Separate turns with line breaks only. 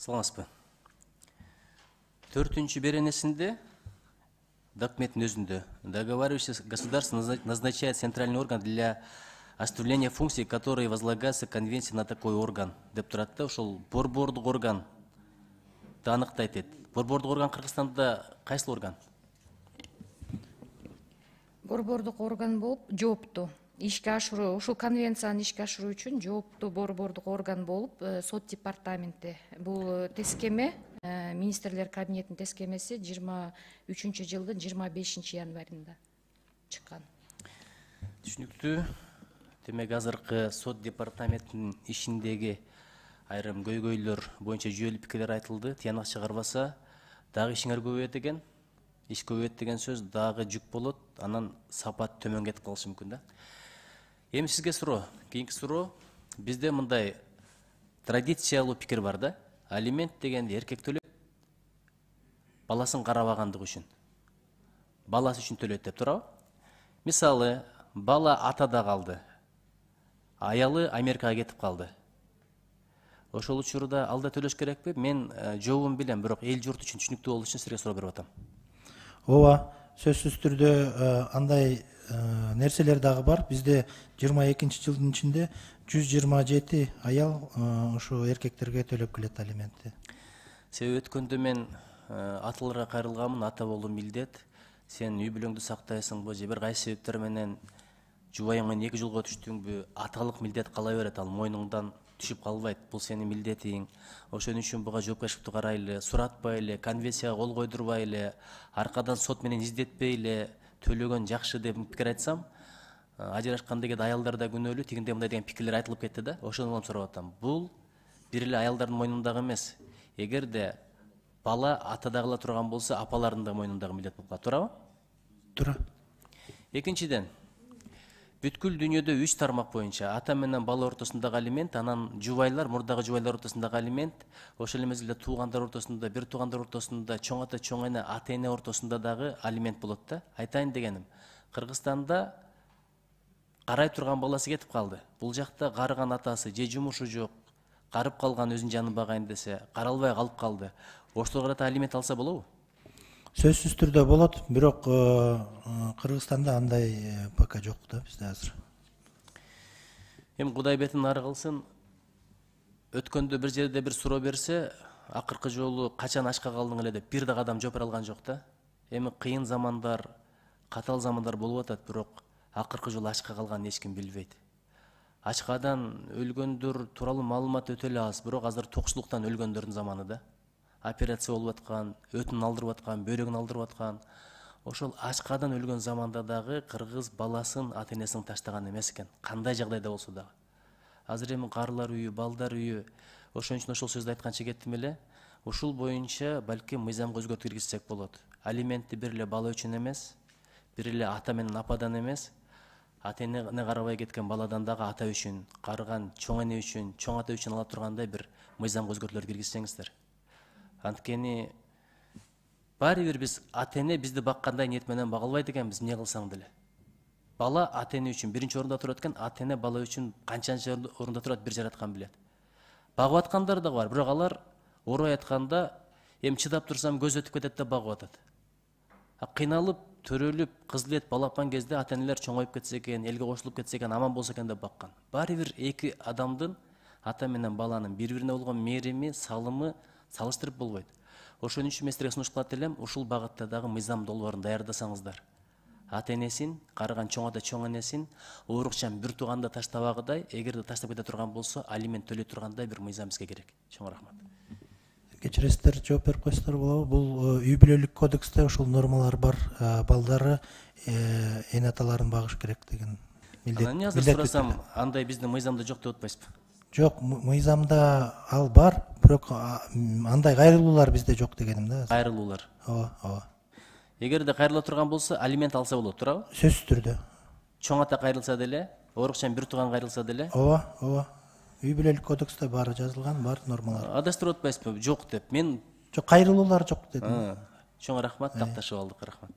Саламатсызбы. 4-ші беренесінде документтің өзінде договаривающее государство назначает центральный орган для осуществления функций, которые возлагаются конвенцией на такой орган. Деп тұрады, ошол борбордук орган анықтайды. Борбордук орган Кыргызстанда кайсыл орган?
Борбордук орган болуп жооптуу. Ишке ашыруу, ушул конвенцияны ишке ашыруу үчүн жооптуу борбордук орган болуп сот департаменти. Бул тескеме министрлер кабинетинин тескемеси 23-жылдын 25-январында чыккан.
Түшүнүктүү. Демек азыркы сот департаментинин ишиндеги айрым көйгөйлөр боюнча жүйөлүү пикирлер айтылды. Тыянак чыгарбаса дагы ишиңер көбөйөт экен. Иш көбөйөт деген сөз дагы жүк болот, анан сапат төмөн кетип калышы мүмкүн да. Эми сизге суроо, кийинки суроо, бизде мындай традициялуу пикир бар да. Алимент дегенде эркек төлөйт, баласын карабагандыгы үчүн. Баласы үчүн төлөйт деп туурабы? Мисалы, бала атада калды. Аялы Америкага кетип калды. Ошол учурда алда төлөш керекпи? Мен жообун билем, бирок эл журт үчүн түшүнүктүү болуш үчүн сизге суроо берип атам.
Ооба, сөзсүз түрдө андай нерселер дагы бар. Бизде 22-жылдын ичинде 127 аял ошо эркектерге төлөп келет алиментти.
Себеби өткөндө мен аталарга кайрылганмын, ата болуу милдет. Сен үй бүлөңдү сактайсыңбы, же бир кайсы себептер менен жубайың менен 2 жылга түштүңбү, аталык милдет кала берет, ал мойнуңдан түшүп калбайт. Бул сенин милдетиң. Ошон үчүн буга жоопкерчиликтүү карайлы, суратпайлы, конвенцияга кол койдурбайлы, аркадан сот менен издетпейли, төлөгөн жакшы деп пикир айтсам, ажырашкан деген аялдар да күнөөлүү, тигинде мындай деген пикирлер айтылып кетти да. Ошону улам сурап атам. Бул бир эле аялдардын мойнундагы эмес. Эгерде бала атада кала турган болсо, апалардын да мойнундагы милдет болуп калат, туурабы?
Туура.
Экинчиден, бүткүл дүйнөдө 3 тармак боюнча ата менен бала ортосундагы алимент, анан жубайлар, мурдагы жубайлар ортосундагы алимент, ошол эле мезгилде туугандар ортосунда, бир туугандар ортосунда, чоң ата, чоң эне, ата эне ортосунда дагы алимент болот да. Айтайын дегеним, Кыргызстанда карай турган баласы кетип калды. Бул жакта карыган атасы же жумушу жок, карып калган, өзүнүн жанын багайын десе, каралбай калып калды. Ошолорго карата алимент алса болобу?
Сөзсүз түрдө болот, бирок Кыргызстанда андай пока жок да бизде азыр.
Эми Кудай бетин ары кылсын. Өткөндө бир жерде бир суроо берсе, акыркы жолу качан ашка калдың эле деп бир да адам жооп бере алган жок да. Эми кыйын замандар, катал замандар болуп атат, бирок акыркы жолу ашка калганын эч ким билбейт. Ачкадан өлгөндөр тууралуу маалымат өтө эле аз, бирок азыр токчулуктан өлгөндөрдүн заманы да. Операция болуп аткан, өтүн алдырып аткан, бөйрөгүн алдырып аткан. Ошол ачкадан өлгөн заманда дагы кыргыз баласын ата энесин таштаган эмес экен. Кандай жагдайда болсо дагы. Азыр эми карылар үйү, балдар үйү. Ошон үчүн ошол сөздү айтканча кеттим эле. Ушул боюнча балким мыйзамга өзгөртүү киргизсек болот. Алиментти бир эле бала үчүн эмес, бир эле ата менен ападан эмес, ата эне карабай кеткен баладан дагы ата үчүн, карыган чоң эне үчүн, чоң ата үчүн ала тургандай бир мыйзамга өзгөртүүлөр киргизсеңиздер. Анткени баары бир биз ата эне бизди баккандай ниет менен бага албайт экенбиз, эмне кылсаң деле. Бала ата эне үчүн биринчи орунда турат экен, ата эне бала үчүн канчанчы орунда турат бир жараткан билет. Багып аткандар да бар, бирок алар орой айтканда эми чыдап турсам көз өтүп кетет деп багып атат. Кыйналып, төрөлүп, кызыл балапан кезде ата энелер чоңоюп кетсе экен, элге кошулуп кетсе экен, аман болсо экен деп баккан. Баары бир эки адамдын, ата менен баланын бири-бирине болгон мээрими, салымы салыштырып болбойт. Ошон үчүн мен силерге сунуш кылат элем, ушул багытта дагы мыйзам долбоорун даярдасаңыздар. Ата энесин, карыган чоң ата, чоң энесин оорукчан бир тууганды таштабагыдай, эгерде таштап кете турган болсо, алимент төлөй тургандай бир мыйзам бизге керек. Чоң рахмат.
Кечиресиздер, жооп берип койсоңор болобу? Бул үй бүлөлүк кодексте ошол нормалар бар. Балдары эне аталарын багыш керек деген милдет.
Анан азыр сурасам, андай биздин мыйзамда жок деп атпайсызбы?
Жок, мыйзамда ал бар, бирок андай кайрылуулар бизде жок дегеним да.
Кайрылуулар.
Ооба, ооба.
Эгерде кайрыла турган болсо, алимент алса болот, туурабы?
Сөзсүз түрдө.
Чоң ата кайрылса деле, оорукчан бир тууган кайрылса деле.
Ооба, ооба. Үй бүлөлүк кодексте баары жазылган, бар нормалар.
Адаштырып атпайсызбы? Жок деп. Мен
жок, кайрылуулар жок дедим.
Чоң рахмат, такташып алдык, рахмат.